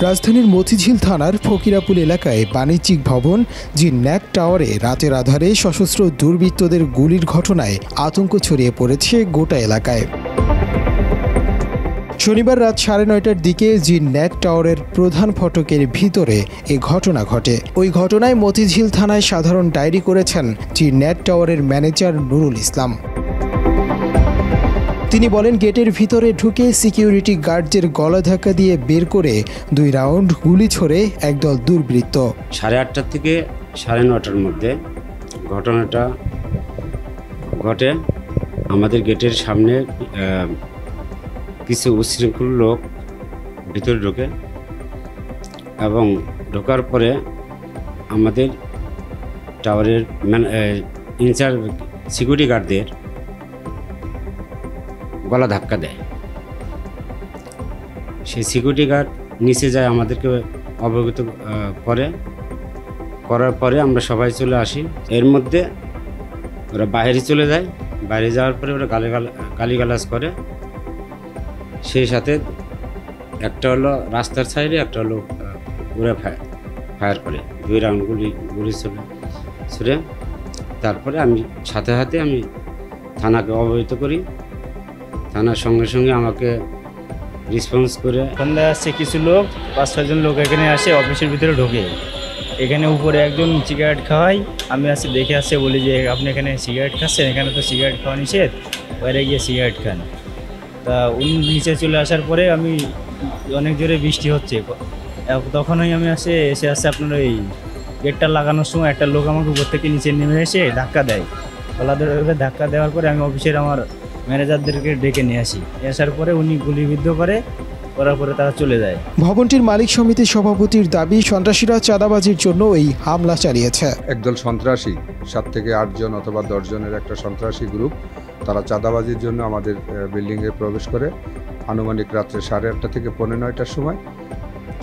রাজধানীর মতিঝিল থানার ফকিরাপুল এলাকায় বাণিজ্যিক ভবন জি ন্যাক টাওয়ারে রাতের আধারে সশস্ত্র দুর্বৃত্তদের গুলির ঘটনায় আতঙ্ক ছড়িয়ে পড়েছে গোটা এলাকায়। শনিবার রাত 9:30টার দিকে জি ন্যাক টাওয়ারের প্রধান ফটকের ভিতরে এ ঘটনা ঘটে। ওই ঘটনায় মতিঝিল থানায় সাধারণ ডায়েরি করেছেন জি ন্যাক টাওয়ারের ম্যানেজার নুরুল ইসলাম। তিনি বলেন, গেটের ভিতরে ঢুকে সিকিউরিটি গার্ডদের গলা ধাক্কা দিয়ে বের করে 2 রাউন্ড গুলি ছোড়ে একদল দুর্বৃত্ত। 8:30 থেকে 9:30টার মধ্যে ঘটনাটা ঘটে। আমাদের গেটের সামনে কিছু উচ্ছৃঙ্খল লোক ভিতরে ঢোকে এবং ঢোকার পরে আমাদের টাওয়ারের ইনচার্জ সিকিউরিটি গার্ডদের গলা ধাক্কা দেয়। সেই সিকিউরিটি গার্ড নিচে যায়, আমাদেরকে অবগত করার পরে আমরা সবাই চলে আসি। এর মধ্যে ওরা বাইরে চলে যায়। বাইরে যাওয়ার পরে ওরা গালিগালাজ করে। সেই সাথে একটা হলো রাস্তার সাইডে, একটা হলো ওরা ফায়ার করে 2 রাউন্ড গুলি ছুড়ে। তারপরে আমি সাথে আমি থানাকে অবহিত করি। থানার সঙ্গে সঙ্গে আমাকে রেসপন্স করে সন্ধ্যায় আসছে কিছু লোক, 5-6 জন লোক এখানে আসে, অফিসের ভিতরে ঢোকে। এখানে উপরে একজন সিগারেট খাওয়াই, আমি আসি দেখে আসছে, বলি যে আপনি এখানে সিগারেট খাচ্ছেন, এখানে তো সিগারেট খাওয়া নিষেধ, বাইরে গিয়ে সিগারেট খান। তা উনি নিচে চলে আসার পরে আমি অনেক জোরে বৃষ্টি হচ্ছে, তখনই আমি এসে আসছে আপনার ওই গেটটা লাগানোর সময় একটা লোক আমাকে উপর থেকে নিচে নেমে এসে ধাক্কা দেয়। গলা ধরে ধাক্কা দেওয়ার পরে আমি অফিসের আমার ম্যানেজারদেরকে ডেকে নিয়ে আসি। আসার পরে উনি গুলিবিদ্ধ করার পরে তারা চলে যায়। ভবনটির মালিক সমিতির সভাপতির দাবি, সন্ত্রাসীরা চাঁদাবাজির জন্য এই হামলা চালিয়েছে। একদল সন্ত্রাসী 7 থেকে 8 জন অথবা 10 জনের একটা সন্ত্রাসী গ্রুপ, তারা চাঁদাবাজির জন্য আমাদের বিল্ডিংয়ে প্রবেশ করে আনুমানিক রাত্রে 8:30 থেকে 9:15টার সময়।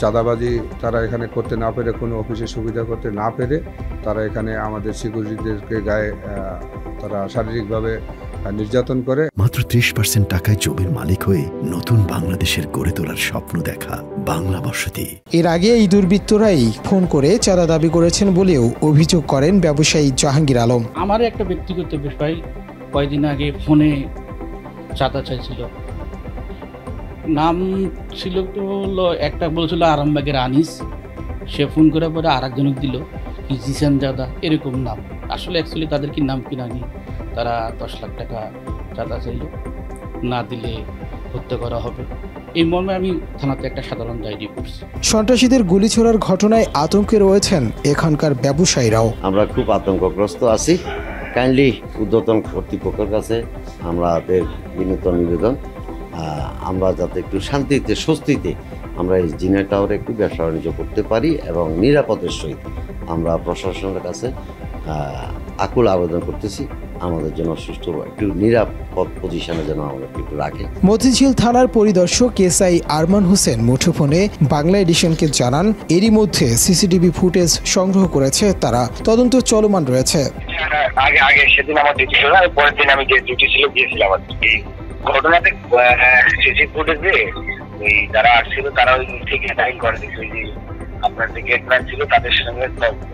চাঁদাবাজি তারা এখানে করতে না পেরে, কোনো অফিসে সুবিধা করতে না পেরে, তারা এখানে আমাদের সিকিউরিটিদেরকে গায়ে তারা শারীরিকভাবে নির্যাতন করে। মাত্র 30% টাকায় জমির মালিক হয়ে নতুন বাংলাদেশের গড়ে তোলার স্বপ্ন দেখা বাংলা বসতি। এর আগে এই দুর্বৃত্তরাই ফোন করে চাঁদা দাবি করেছেন বলেও অভিযোগ করেন ব্যবসায়ী জাহাঙ্গীর আলম। আমার একটা ব্যক্তিগত বিষয়, কয়েকদিন আগে ফোনে চাঁদা চাইছিল। নাম ছিল তো হলো, একটা বলেছিল আরামবাগের আনিস, সে ফোন করে পরে আরেকজনক দিল কি জিসান দাদা, এরকম নাম। আসলে অ্যাকচুয়ালি তাদের কি নাম কিনা নিয়ে তারা 10 লাখ টাকা চাঁদা চাইল, না দিলে হত্যা করা হবে। এই মর্মে আমি থানাতে একটা সাধারণ ডায়েরি করছি। সন্ত্রাসীদের গুলি ছোড়ার ঘটনায় আতঙ্কে রয়েছেন এখানকার ব্যবসায়ীরাও। আমরা খুব আতঙ্কগ্রস্ত আছি। কাইন্ডলি ঊর্ধ্বতন কর্তৃপক্ষের কাছে আমাদের বিনীত নিবেদন, আমরা যাতে একটু শান্তিতে স্বস্তিতে আমরা এই জি ন্যাক টাওয়ারে একটু ব্যবসা বাণিজ্য করতে পারি এবং নিরাপদের সহিত আমরা প্রশাসনের কাছে আকুল আবেদন করতেছি আমাদের জন্য সুষ্ঠু একটু নিরাপদ পজিশনে যেন আমাদের একটু রাখে। মতিঝিল থানার পরিদর্শক এসআই আরমান হোসেন মুঠোফোনে বাংলা এডিশনকে জানান, এরই মধ্যে সিসিটিভি ফুটেজ সংগ্রহ করেছে তারা। তদন্ত চলমান রয়েছে। আগে সেদিন আমার ডিউটি ছিল, পরের দিন আমি যে ডিউটি ছিল গিয়েছিলাম। এই ঘটনাতে সিসি ফুটেজে ওই যারা আসছিল তারা ওই থেকে ডাইল করে দিচ্ছে, ওই যে আপনার যে গেটম্যান ছিল তাদের সঙ্গে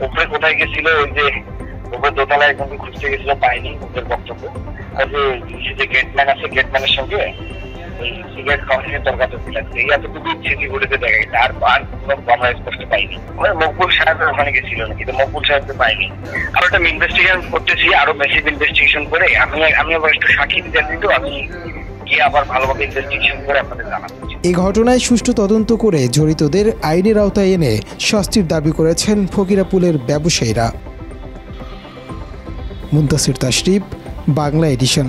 উপরে কোথায় গেছিল, ওই যে উপরে দোতলায় একজনকে খুঁজতে গেছিল, পাইনি। ওদের বক্তব্য যে গেটম্যান আছে, গেটম্যানের সঙ্গে ওই সিগারেট খাওয়ানোর তর্কাতে লাগছে। এই এতটুকু সিসি ফুটেজে দেখা গেছে। আর কোনো আমরা স্পষ্ট পাইনি। মকবুল সাহেবের ওখানে গেছিল না, কিন্তু মকবুল সাহেবকে পাইনি। আর একটা ইনভেস্টিগেশন করতেছি, আরো মেসিভ ইনভেস্টিগেশন করে আমি আবার একটু সাক্ষী দিতে দিত, আমি গিয়ে আবার ভালোভাবে ইনভেস্টিগেশন করে আপনাদের জানাবো। এই ঘটনায় সুষ্ঠু তদন্ত করে জড়িতদের আইনের আওতায় এনে শাস্তির দাবি করেছেন ফকিরাপুলের ব্যবসায়ীরা। মুনতাসির তাশরিফ, বাংলা এডিশন।